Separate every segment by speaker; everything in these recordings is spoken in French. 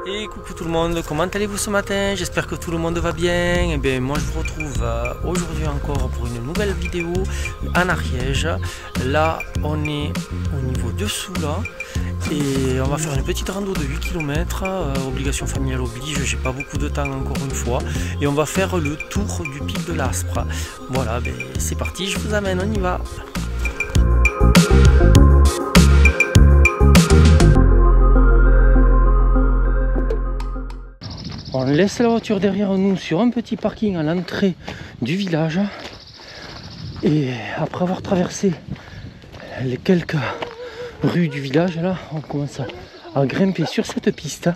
Speaker 1: Et coucou tout le monde, comment allez-vous ce matin? J'espère que tout le monde va bien. Et bien moi je vous retrouve aujourd'hui encore pour une nouvelle vidéo en Ariège. Là on est au niveau dessous là. Et on va faire une petite rando de 8 km, obligation familiale oblige, j'ai pas beaucoup de temps encore une fois. Et on va faire le tour du pic de l'Aspre. Voilà, ben, c'est parti, je vous amène, on y va. On laisse la voiture derrière nous sur un petit parking à l'entrée du village. Et après avoir traversé les quelques rues du village, là, on commence à grimper sur cette piste.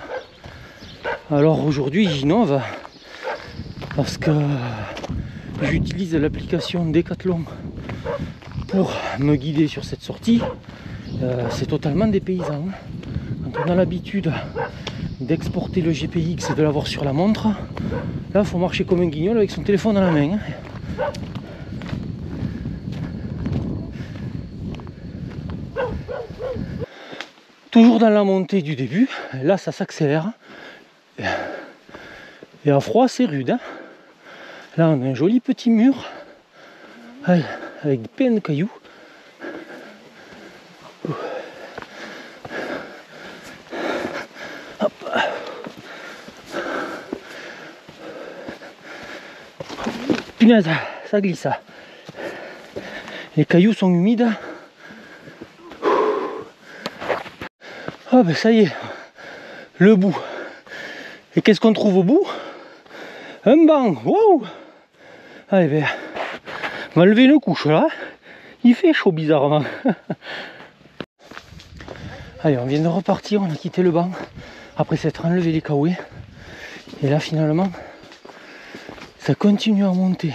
Speaker 1: Alors aujourd'hui, j'innove parce que j'utilise l'application Decathlon pour me guider sur cette sortie. C'est totalement dépaysant. Quand on a l'habitude d'exporter le GPX et de l'avoir sur la montre, là il faut marcher comme un guignol avec son téléphone dans la main. Toujours dans la montée du début, là ça s'accélère. Et à froid c'est rude. Là on a un joli petit mur avec plein de cailloux. Hop. Punaise, ça glisse. Les cailloux sont humides. Ah ben ça y est, le bout. Et qu'est-ce qu'on trouve au bout? Un banc. Wow. Allez ben, on va lever une couche là. Il fait chaud bizarrement. Allez, on vient de repartir, on a quitté le banc après s'être enlevé les caouets. Et là finalement, ça continue à monter.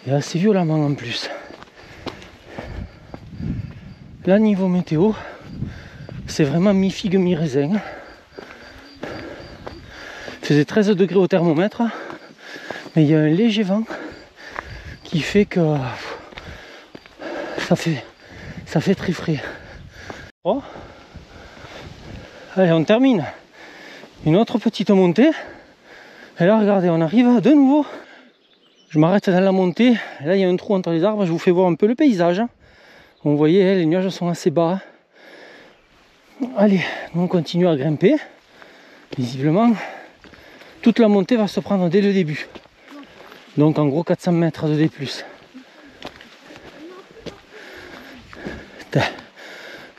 Speaker 1: Et assez violemment en plus. Là niveau météo, c'est vraiment mi-figue, mi-raisin. Il faisait 13 degrés au thermomètre, mais il y a un léger vent qui fait que ça fait très frais. Oh. Allez, on termine une autre petite montée. Et là, regardez, on arrive de nouveau. Je m'arrête dans la montée. Et là, il y a un trou entre les arbres. Je vous fais voir un peu le paysage. Vous voyez, les nuages sont assez bas. Allez, on continue à grimper. Visiblement, toute la montée va se prendre dès le début. Donc en gros 400 mètres de D+.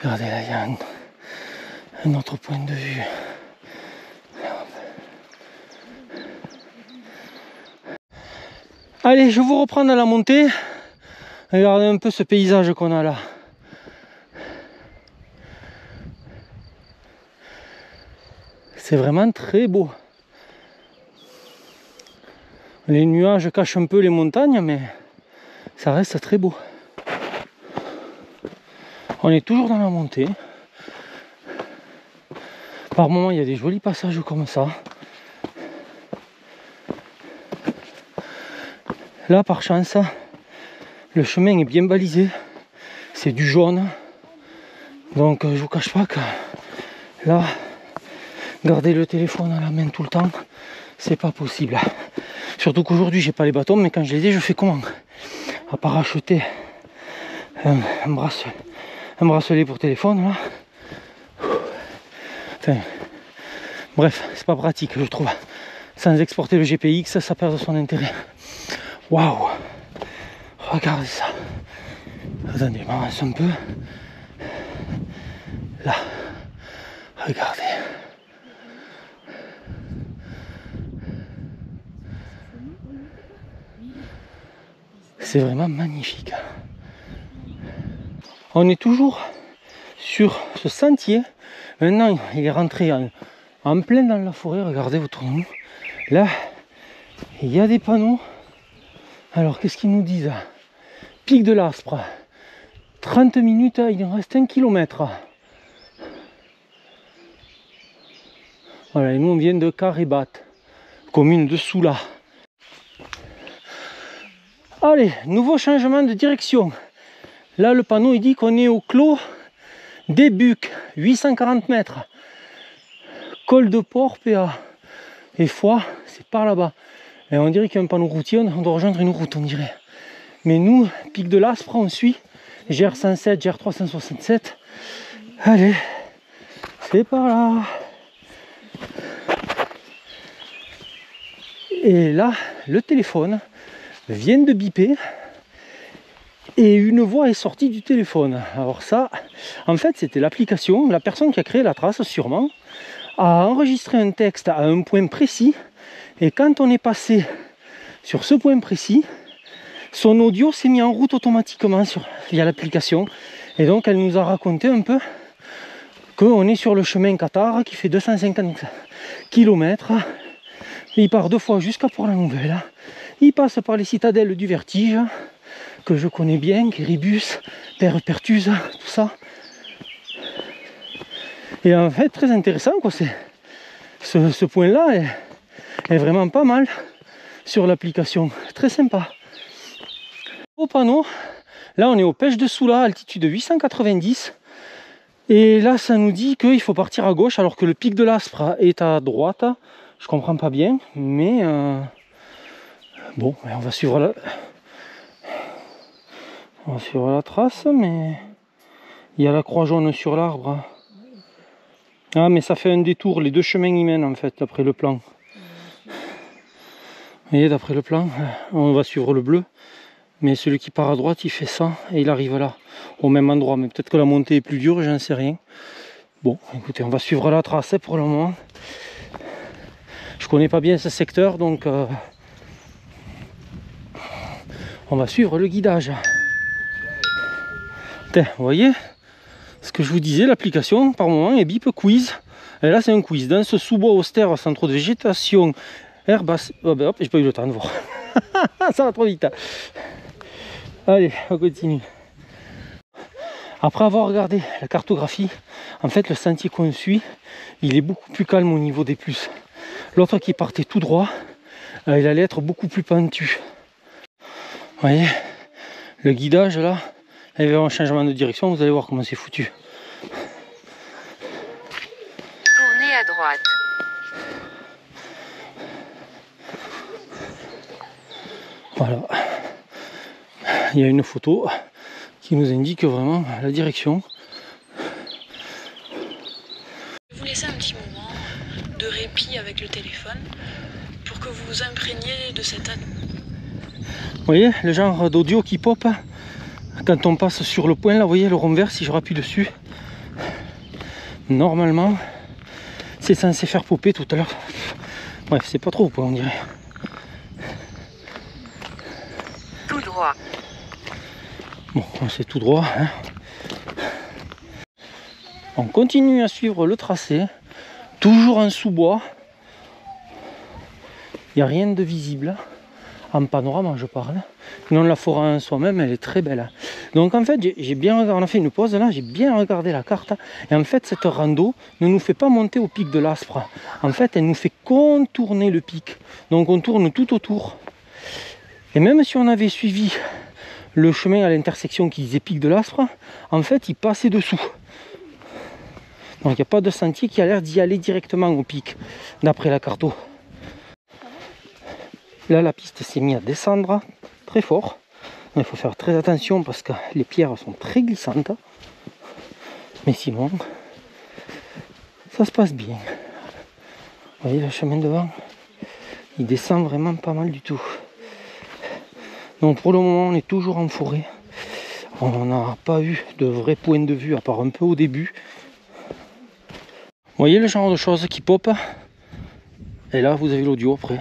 Speaker 1: Regardez là, il y a un autre point de vue. Allez, je vous reprends dans la montée. Regardez un peu ce paysage qu'on a là. C'est vraiment très beau. Les nuages cachent un peu les montagnes, mais ça reste très beau. On est toujours dans la montée. Par moments, il y a des jolis passages comme ça. Là, par chance, le chemin est bien balisé. C'est du jaune. Donc, je vous cache pas que là, garder le téléphone à la main tout le temps, c'est pas possible. Surtout qu'aujourd'hui j'ai pas les bâtons, mais quand je les ai, je fais comment? À part acheter un bracelet pour téléphone là. Enfin, bref, c'est pas pratique, je trouve. Sans exporter le GPX, ça perd son intérêt. Waouh! Regardez ça. Attendez, je m'avance un peu. Là, regardez. C'est vraiment magnifique. On est toujours sur ce sentier. Maintenant, il est rentré en plein dans la forêt. Regardez autour de nous. Là, il y a des panneaux. Alors, qu'est-ce qu'ils nous disent? Pic de l'Aspre. 30 minutes, il en reste 1 km. Voilà, et nous on vient de Carébat, commune de Soula. Allez, nouveau changement de direction. Là, le panneau il dit qu'on est au clos des Bucs, 840 mètres. Col de Port, PA et Foix, c'est par là-bas. Et on dirait qu'il y a un panneau routier, on doit rejoindre une route, on dirait. Mais nous, Pic de l'Aspre, on suit GR107, GR367. Allez, c'est par là. Et là, le téléphone vient de biper et une voix est sortie du téléphone. Alors ça, en fait, c'était l'application, la personne qui a créé la trace, sûrement, a enregistré un texte à un point précis. Et quand on est passé sur ce point précis, son audio s'est mis en route automatiquement via l'application. Et donc, elle nous a raconté un peu qu'on est sur le chemin Qatar qui fait 250 km. Il part 2 fois jusqu'à Port-la-Nouvelle. Il passe par les citadelles du Vertige, que je connais bien, Quéribus, Pertuse, tout ça. Et en fait, très intéressant, quoi. Ce point-là est vraiment pas mal sur l'application. Très sympa. Au panneau, là on est aux Pêches de Soula, altitude 890. Et là, ça nous dit qu'il faut partir à gauche alors que le pic de l'Aspre est à droite. Je comprends pas bien, mais bon, on va suivre la trace, mais il y a la croix jaune sur l'arbre. Ah, mais ça fait un détour, les deux chemins y mènent en fait, d'après le plan. Vous voyez, d'après le plan, on va suivre le bleu, mais celui qui part à droite, il fait ça, et il arrive là, au même endroit. Mais peut-être que la montée est plus dure, j'en sais rien. Bon, écoutez, on va suivre la trace pour le moment. Je connais pas bien ce secteur, donc on va suivre le guidage. Vous voyez ce que je vous disais, l'application par moment est bip quiz. Et là c'est un quiz. Dans ce sous-bois austère sans trop de végétation, herbacée. Oh ben hop, j'ai pas eu le temps de voir. Ça va trop vite. Allez, on continue. Après avoir regardé la cartographie, en fait le sentier qu'on suit, il est beaucoup plus calme au niveau des plus. L'autre qui partait tout droit, il allait être beaucoup plus pentu. Vous voyez, le guidage là, il va y avoir un changement de direction, vous allez voir comment c'est foutu.
Speaker 2: Tournez à droite.
Speaker 1: Voilà. Il y a une photo qui nous indique vraiment la direction.
Speaker 3: Je vais vous laisser un petit moment de répit avec le téléphone pour que vous vous imprégniez de cette année.
Speaker 1: Vous voyez le genre d'audio qui pop quand on passe sur le point là, vous voyez le rond vert, si je rappuie dessus, normalement c'est censé faire popper tout à l'heure. Bref, c'est pas trop au point on dirait.
Speaker 2: Tout droit.
Speaker 1: Bon, c'est tout droit, hein. On continue à suivre le tracé, toujours en sous-bois. Il n'y a rien de visible en panorama, je parle. Non, la forêt en soi-même, elle est très belle. Donc en fait, j'ai bien regardé, on a fait une pause là, j'ai bien regardé la carte. Et en fait, cette rando ne nous fait pas monter au pic de l'Aspre. En fait, elle nous fait contourner le pic. Donc on tourne tout autour. Et même si on avait suivi le chemin à l'intersection qui disait pic de l'Aspre, en fait, il passait dessous. Donc il n'y a pas de sentier qui a l'air d'y aller directement au pic, d'après la carto. Là, la piste s'est mise à descendre très fort. Il faut faire très attention parce que les pierres sont très glissantes. Mais sinon, ça se passe bien. Vous voyez le chemin devant, il descend vraiment pas mal du tout. Donc pour le moment, on est toujours en forêt. On n'a pas eu de vrai point de vue, à part un peu au début. Vous voyez le genre de choses qui pop. Et là, vous avez l'audio après.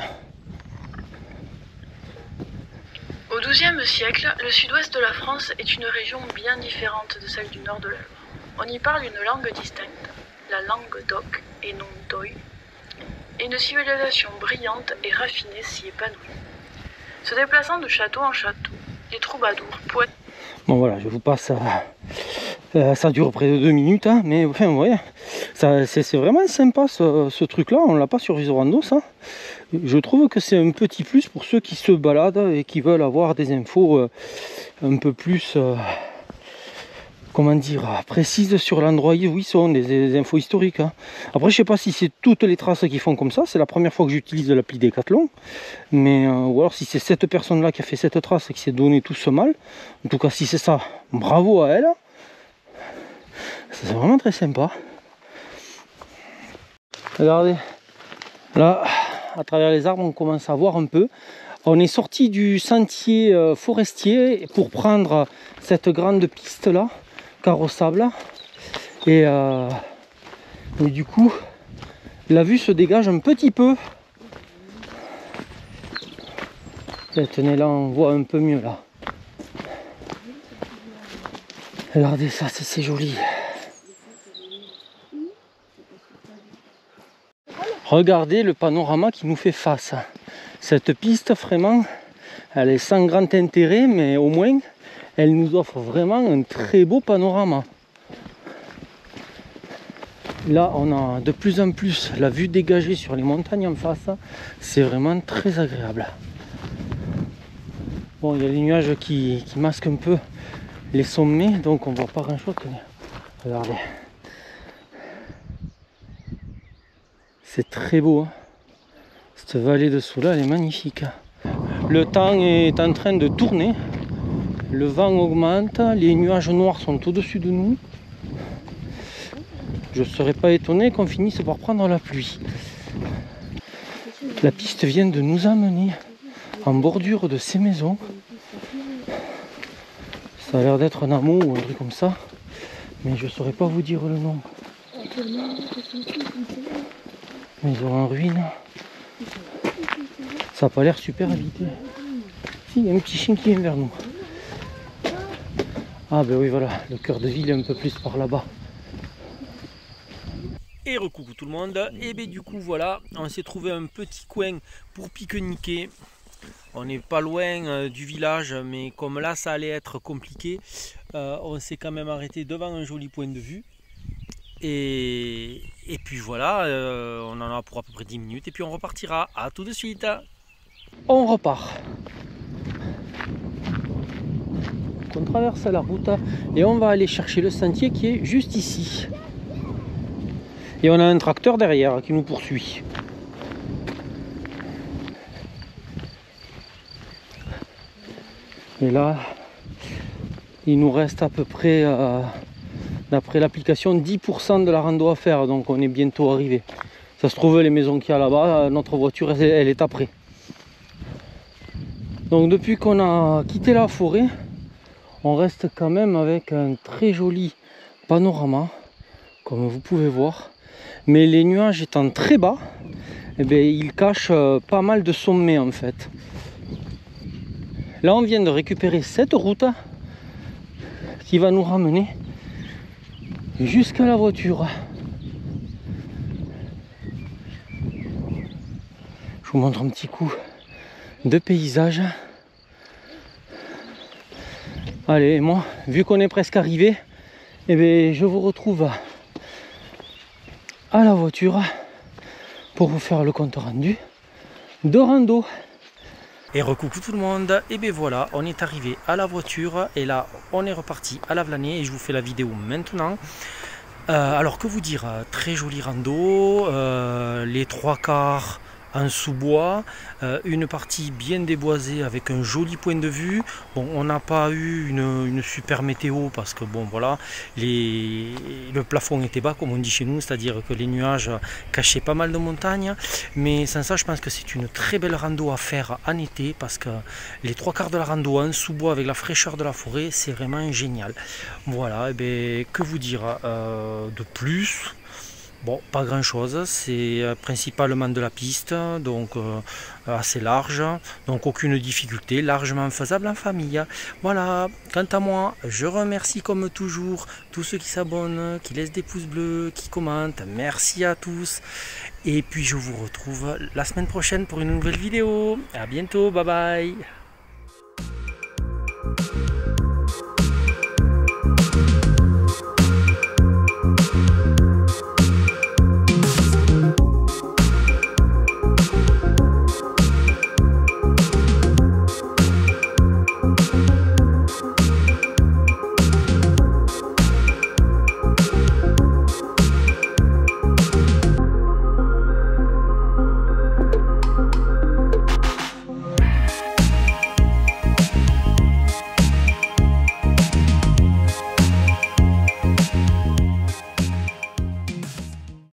Speaker 3: Au XIIe siècle, le sud-ouest de la France est une région bien différente de celle du nord de l'Elbe. On y parle une langue distincte, la langue d'oc et non d'oï, et une civilisation brillante et raffinée s'y épanouit. Se déplaçant de château en château, les troubadours, poètes...
Speaker 1: Bon voilà, je vous passe ça dure près de 2 minutes, hein, mais enfin vous voyez, c'est vraiment sympa ce truc là, on l'a pas sur Visorando ça. Je trouve que c'est un petit plus pour ceux qui se baladent et qui veulent avoir des infos un peu plus comment dire, précises sur l'endroit où ils sont, des infos historiques. Hein. Après, je sais pas si c'est toutes les traces qui font comme ça. C'est la première fois que j'utilise l'appli Decathlon. Mais, ou alors si c'est cette personne-là qui a fait cette trace et qui s'est donné tout ce mal. En tout cas, si c'est ça, bravo à elle. C'est vraiment très sympa. Regardez, là, à travers les arbres, on commence à voir un peu. On est sorti du sentier forestier pour prendre cette grande piste-là, carrossable. Et du coup, la vue se dégage un petit peu. Tenez, là, on voit un peu mieux, là. Regardez ça, c'est joli. Regardez le panorama qui nous fait face. Cette piste, vraiment, elle est sans grand intérêt, mais au moins, elle nous offre vraiment un très beau panorama. Là, on a de plus en plus la vue dégagée sur les montagnes en face. C'est vraiment très agréable. Bon, il y a les nuages qui masquent un peu les sommets, donc on voit pas grand chose. Regardez. C'est très beau. Hein. Cette vallée dessous là, elle est magnifique. Le temps est en train de tourner. Le vent augmente. Les nuages noirs sont au-dessus de nous. Je ne serais pas étonné qu'on finisse par prendre la pluie. La piste vient de nous amener en bordure de ces maisons. Ça a l'air d'être un hameau ou un truc comme ça. Mais je ne saurais pas vous dire le nom. Maison en ruine. Ça n'a pas l'air super habité. Si, il y a un petit chien qui vient vers nous. Ah ben oui, voilà, le cœur de ville est un peu plus par là-bas. Et recoucou tout le monde. Et bien du coup, voilà, on s'est trouvé un petit coin pour pique-niquer. On n'est pas loin du village, mais comme là, ça allait être compliqué, on s'est quand même arrêté devant un joli point de vue. Et puis voilà, on en a pour à peu près 10 minutes et puis on repartira. À tout de suite. On repart. On traverse la route et on va aller chercher le sentier qui est juste ici. Et on a un tracteur derrière qui nous poursuit. Et là, il nous reste à peu près... d'après l'application, 10% de la rando à faire, donc on est bientôt arrivé. Ça se trouve, les maisons qu'il y a là-bas, notre voiture, elle est après. Donc depuis qu'on a quitté la forêt, on reste quand même avec un très joli panorama, comme vous pouvez voir. Mais les nuages étant très bas, eh bien, ils cachent pas mal de sommets en fait. Là, on vient de récupérer cette route qui va nous ramener jusqu'à la voiture. Je vous montre un petit coup de paysage. Allez, moi, vu qu'on est presque arrivé, eh bien, je vous retrouve à la voiture pour vous faire le compte rendu de rando. Et recoucou tout le monde, et bien voilà, on est arrivé à la voiture et là on est reparti à la Vlanée et je vous fais la vidéo maintenant. Alors que vous dire, très joli rando, les trois quarts en sous-bois, une partie bien déboisée avec un joli point de vue. Bon, on n'a pas eu une super météo parce que bon voilà, le plafond était bas comme on dit chez nous, c'est-à-dire que les nuages cachaient pas mal de montagnes, mais sans ça je pense que c'est une très belle rando à faire en été parce que les trois quarts de la rando en sous-bois avec la fraîcheur de la forêt, c'est vraiment génial. Voilà, et bien que vous dire de plus? Bon, pas grand chose, c'est principalement de la piste, donc assez large, donc aucune difficulté, largement faisable en famille. Voilà, quant à moi, je remercie comme toujours tous ceux qui s'abonnent, qui laissent des pouces bleus, qui commentent, merci à tous. Et puis je vous retrouve la semaine prochaine pour une nouvelle vidéo. À bientôt, bye bye.